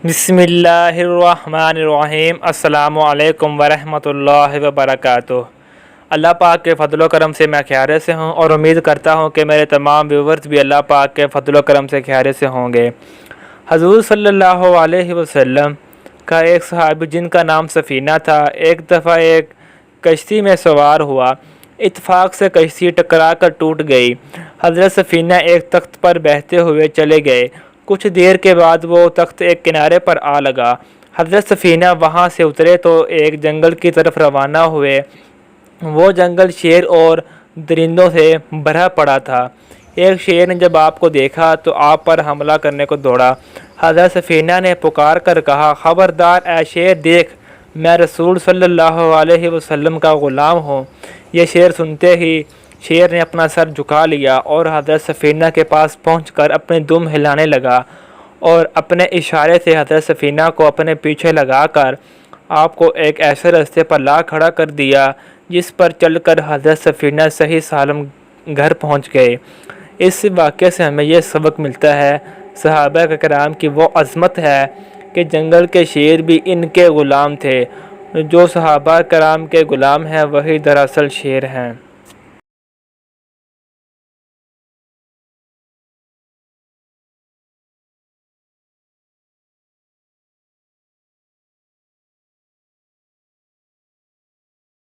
بسم اللہ الرحمن الرحیم۔ السلام علیکم ورحمۃ اللہ وبرکاتہ۔ اللہ پاک کے فضل و کرم سے میں خیریت سے ہوں اور امید کرتا ہوں کہ میرے تمام ویورز بھی اللہ پاک کے فضل و کرم سے خیریت سے ہوں گے۔ حضور صلی اللہ علیہ وسلم کا ایک صحابی جن کا نام سفینہ تھا، ایک دفعہ ایک کشتی میں سوار ہوا۔ اتفاق سے کشتی ٹکرا کر ٹوٹ گئی۔ حضرت سفینہ ایک تخت پر بہتے ہوئے چلے گئے۔ کچھ دیر کے بعد وہ تخت ایک کنارے پر آ لگا۔ حضرت سفینہ وہاں سے اترے تو ایک جنگل کی طرف روانہ ہوئے۔ وہ جنگل شیر اور درندوں سے بھرا پڑا تھا۔ ایک شیر نے جب آپ کو دیکھا تو آپ پر حملہ کرنے کو دوڑا۔ حضرت سفینہ نے پکار کر کہا، خبردار اے شیر، دیکھ میں رسول صلی اللہ علیہ وسلم کا غلام ہوں۔ یہ شیر سنتے ہی شیر نے اپنا سر جھکا لیا اور حضرت سفینہ کے پاس پہنچ کر اپنے دم ہلانے لگا اور اپنے اشارے سے حضرت سفینہ کو اپنے پیچھے لگا کر آپ کو ایک ایسے راستے پر لا کھڑا کر دیا جس پر چل کر حضرت سفینہ صحیح سالم گھر پہنچ گئے۔ اس واقعے سے ہمیں یہ سبق ملتا ہے، صحابہ کرام کی وہ عظمت ہے کہ جنگل کے شیر بھی ان کے غلام تھے۔ جو صحابہ کرام کے غلام ہیں وہی دراصل شیر ہیں۔